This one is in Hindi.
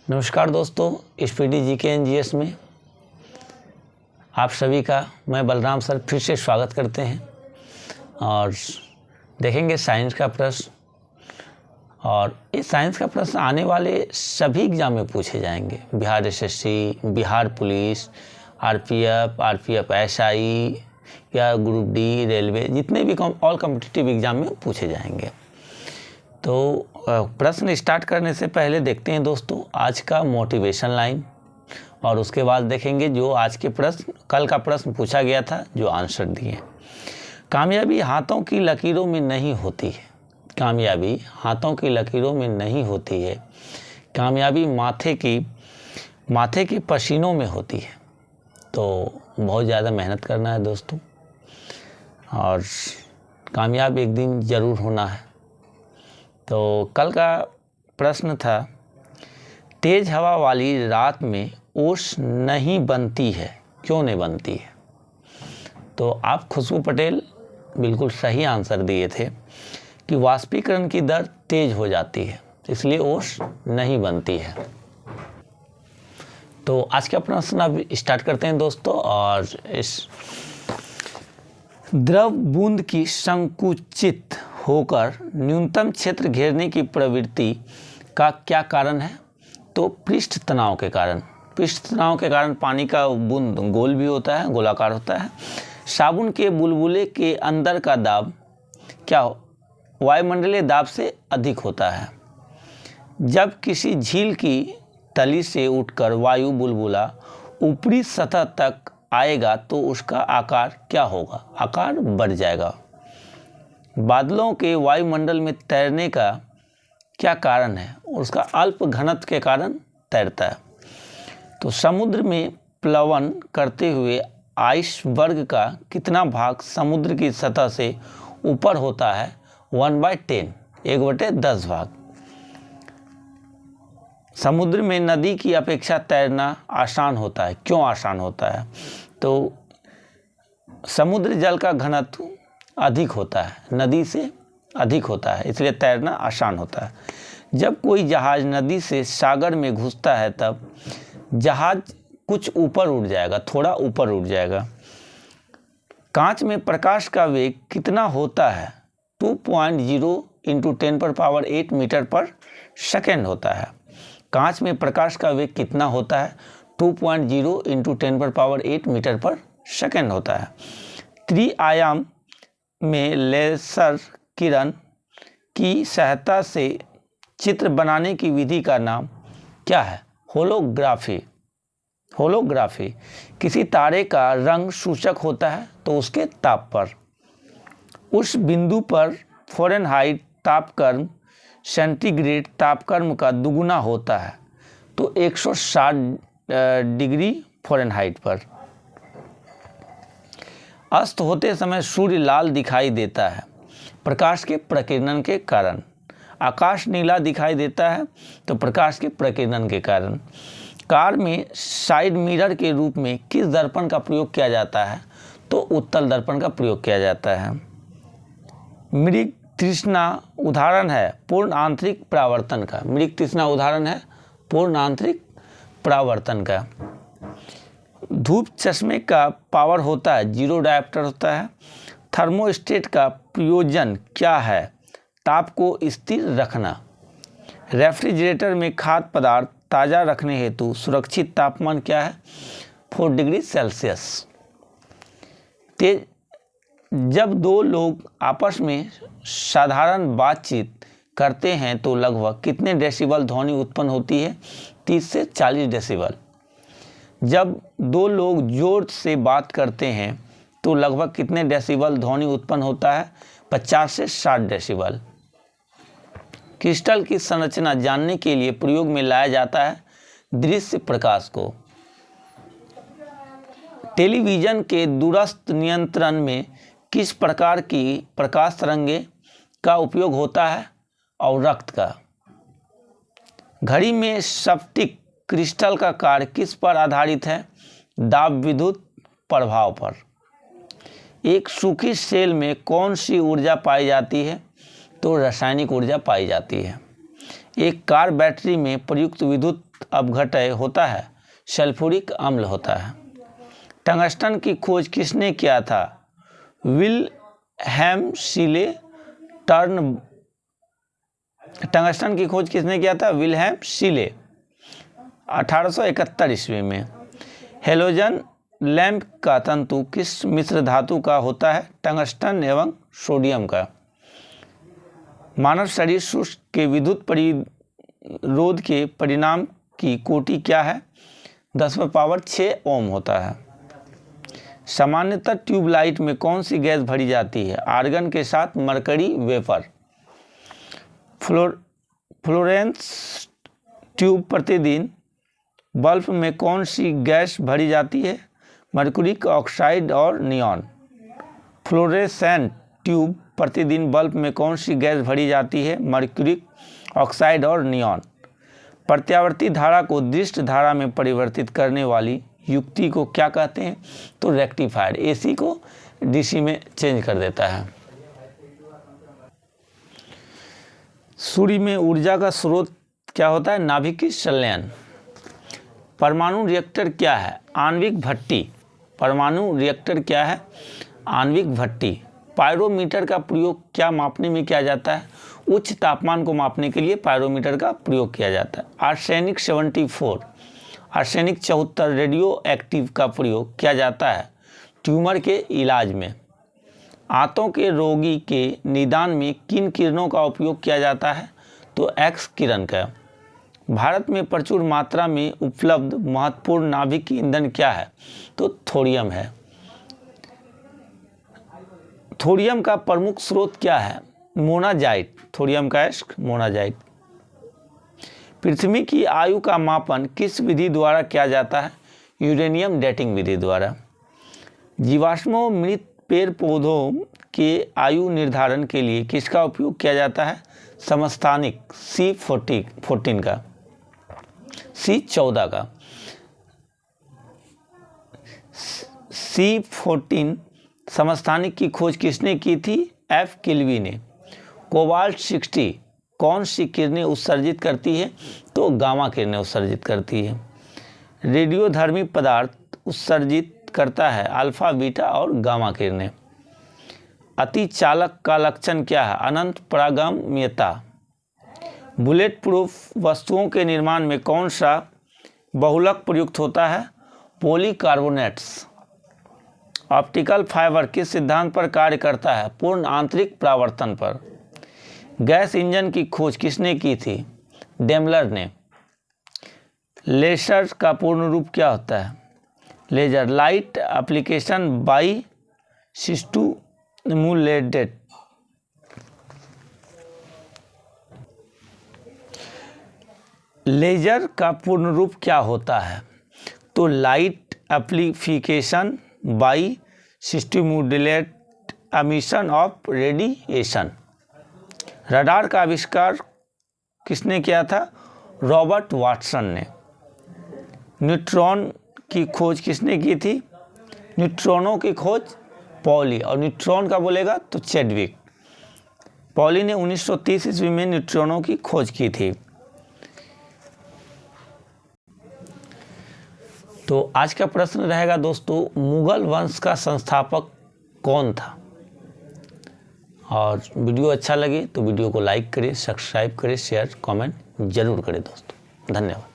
नमस्कार दोस्तों, स्पीडी जीके एनजीएस में आप सभी का मैं बलराम सर फिर से स्वागत करते हैं और देखेंगे साइंस का प्रश्न। और इस साइंस का प्रश्न आने वाले सभी एग्जाम में पूछे जाएंगे। Bihar SSC, Bihar police, RPF SI या ग्रुप डी, रेलवे, जितने भी ऑल कॉम्पिटिटिव एग्जाम में पूछे जाएंगे। तो प्रश्न स्टार्ट करने से पहले देखते हैं दोस्तों आज का मोटिवेशन लाइन, और उसके बाद देखेंगे जो आज के प्रश्न, कल का प्रश्न पूछा गया था जो आंसर दिए। कामयाबी हाथों की लकीरों में नहीं होती है। कामयाबी हाथों की लकीरों में नहीं होती है। कामयाबी माथे के पसीनों में होती है। तो बहुत ज़्यादा मेहनत करना है दोस्तों, और कामयाब एक दिन ज़रूर होना है। तो कल का प्रश्न था, तेज़ हवा वाली रात में ओस नहीं बनती है, क्यों नहीं बनती है? तो आप खुशबू पटेल बिल्कुल सही आंसर दिए थे कि वाष्पीकरण की दर तेज़ हो जाती है, इसलिए ओस नहीं बनती है। तो आज का प्रश्न अब स्टार्ट करते हैं दोस्तों। और इस द्रव बूंद की संकुचित होकर न्यूनतम क्षेत्र घेरने की प्रवृत्ति का क्या कारण है? तो पृष्ठ तनाव के कारण। पृष्ठ तनाव के कारण पानी का बूंद गोल भी होता है, गोलाकार होता है। साबुन के बुलबुले के अंदर का दाब क्या वायुमंडलीय दाब से अधिक होता है। जब किसी झील की तली से उठकर वायु बुलबुला ऊपरी सतह तक आएगा तो उसका आकार क्या होगा? आकार बढ़ जाएगा। बादलों के वायुमंडल में तैरने का क्या कारण है? उसका अल्प घनत्व के कारण तैरता है। तो समुद्र में प्लवन करते हुए आइसबर्ग का कितना भाग समुद्र की सतह से ऊपर होता है? 1/10, 1/10 भाग। समुद्र में नदी की अपेक्षा तैरना आसान होता है। क्यों आसान होता है? तो समुद्र जल का घनत्व अधिक होता है, नदी से अधिक होता है, इसलिए तैरना आसान होता है। जब कोई जहाज़ नदी से सागर में घुसता है तब जहाज़ कुछ ऊपर उड़ जाएगा, थोड़ा ऊपर उड़ जाएगा। कांच में प्रकाश का वेग कितना होता है? 2.0 × 10⁸ मीटर पर सेकेंड होता है। कांच में प्रकाश का वेग कितना होता है? 2.0 × 10⁸ मीटर पर सेकेंड होता है। त्रिआयाम में लेजर किरण की सहायता से चित्र बनाने की विधि का नाम क्या है? होलोग्राफी। होलोग्राफी। किसी तारे का रंग सूचक होता है तो उसके ताप पर। उस बिंदु पर फ़ारेनहाइट तापक्रम सेंटीग्रेड तापक्रम का दुगुना होता है, तो 160 डिग्री फ़ारेनहाइट पर। अस्त होते समय सूर्य लाल दिखाई देता है प्रकाश के प्रकीर्णन के कारण। आकाश नीला दिखाई देता है तो प्रकाश के प्रकीर्णन के कारण। कार में साइड मिरर के रूप में किस दर्पण का प्रयोग किया जाता है? तो उत्तल दर्पण का प्रयोग किया जाता है। मृग तृष्णा उदाहरण है पूर्ण आंतरिक परावर्तन का। मृग तृष्णा उदाहरण है पूर्ण आंतरिक परावर्तन का। धूप चश्मे का पावर होता है, 0 डायोप्टर होता है। थर्मोस्टेट का प्रयोजन क्या है? ताप को स्थिर रखना। रेफ्रिजरेटर में खाद्य पदार्थ ताज़ा रखने हेतु सुरक्षित तापमान क्या है? 4 डिग्री सेल्सियस। जब दो लोग आपस में साधारण बातचीत करते हैं तो लगभग कितने डेसिबल ध्वनि उत्पन्न होती है? 30 से 40 डेसिबल। जब दो लोग जोर से बात करते हैं तो लगभग कितने डेसिबल ध्वनि उत्पन्न होता है? 50 से 60 डेसिबल। क्रिस्टल की संरचना जानने के लिए प्रयोग में लाया जाता है दृश्य प्रकाश को। टेलीविज़न के दूरस्थ नियंत्रण में किस प्रकार की प्रकाश तरंगे का उपयोग होता है? अवरक्त का। घड़ी में स्फटिक क्रिस्टल का कार्य किस पर आधारित है? दाब विद्युत प्रभाव पर। एक सूखी सेल में कौन सी ऊर्जा पाई जाती है? तो रासायनिक ऊर्जा पाई जाती है। एक कार बैटरी में प्रयुक्त विद्युत अपघटय होता है? सल्फ्यूरिक अम्ल होता है। टंगस्टन की खोज किसने किया था? Wilhelm शीले turn. टंगस्टन की खोज किसने किया था? विल्हेम शीले 1871 ईस्वी में। हेलोजन लैंप का तंतु किस मिश्र धातु का होता है? टंगस्टन एवं सोडियम का। मानव शरीर शुष्क के विद्युत परिरोध के परिणाम की कोटि क्या है? 10⁻6 ओम होता है। सामान्यतः ट्यूबलाइट में कौन सी गैस भरी जाती है? आर्गन के साथ मरकरी वेपर। फ्लोरेंस ट्यूब प्रतिदिन बल्ब में कौन सी गैस भरी जाती है? मर्क्यूरिक ऑक्साइड और नियॉन। फ्लोरेसेंट ट्यूब प्रतिदिन बल्ब में कौन सी गैस भरी जाती है? मर्क्यूरिक ऑक्साइड और नियॉन। प्रत्यावर्ती धारा को दृष्ट धारा में परिवर्तित करने वाली युक्ति को क्या कहते हैं? तो रेक्टिफायर। एसी को डीसी में चेंज कर देता है। सूर्य में ऊर्जा का स्रोत क्या होता है? नाभिकीय संलयन। परमाणु रिएक्टर क्या है? आणविक भट्टी। परमाणु रिएक्टर क्या है? आणविक भट्टी। पायरोमीटर का प्रयोग क्या मापने में किया जाता है? उच्च तापमान को मापने के लिए पायरोमीटर का प्रयोग किया जाता है। आर्सेनिक 74 आर्सेनिक 74 रेडियो एक्टिव का प्रयोग किया जाता है ट्यूमर के इलाज में। आंतों के रोगी के निदान में किन किरणों का उपयोग किया जाता है? तो एक्स किरण का। भारत में प्रचुर मात्रा में उपलब्ध महत्वपूर्ण नाभिक ईंधन क्या है? तो थोरियम है। थोरियम का प्रमुख स्रोत क्या है? मोनाजाइट। थोरियम का मोनाजाइट। पृथ्वी की आयु का मापन किस विधि द्वारा किया जाता है? यूरेनियम डेटिंग विधि द्वारा। जीवाश्मों मृत पेड़ पौधों के आयु निर्धारण के लिए किसका उपयोग किया जाता है? समस्थानिक C14 का, C14 का। C14 समस्थानिक की खोज किसने की थी? F किल्वी ने। कोबाल्ट 60 कौन सी किरणें उत्सर्जित करती है? तो गामा किरणें उत्सर्जित करती है। रेडियोधर्मी पदार्थ उत्सर्जित करता है अल्फा, बीटा और गामा किरणें। अति चालक का लक्षण क्या है? अनंत परागम्यता। बुलेट प्रूफ वस्तुओं के निर्माण में कौन सा बहुलक प्रयुक्त होता है? पॉलीकार्बोनेट्स। ऑप्टिकल फाइबर किस सिद्धांत पर कार्य करता है? पूर्ण आंतरिक परावर्तन पर। गैस इंजन की खोज किसने की थी? डेमलर ने। लेजर का पूर्ण रूप क्या होता है? Laser light application by stimulated. Laser का पूर्ण रूप क्या होता है? तो light amplification by stimulate emission of radiation. Radar का आविष्कार किसने किया था? रॉबर्ट वाटसन ने। न्यूट्रॉन की खोज किसने की थी? न्यूट्रॉनों की खोज पॉली, और न्यूट्रॉन का बोलेगा तो चैडविक। पॉली ने 1930 ईस्वी में न्यूट्रॉनों की खोज की थी। तो आज का प्रश्न रहेगा दोस्तों, मुगल वंश का संस्थापक कौन था? और वीडियो अच्छा लगे तो वीडियो को लाइक करें, सब्सक्राइब करें, शेयर कमेंट जरूर करें दोस्तों। धन्यवाद।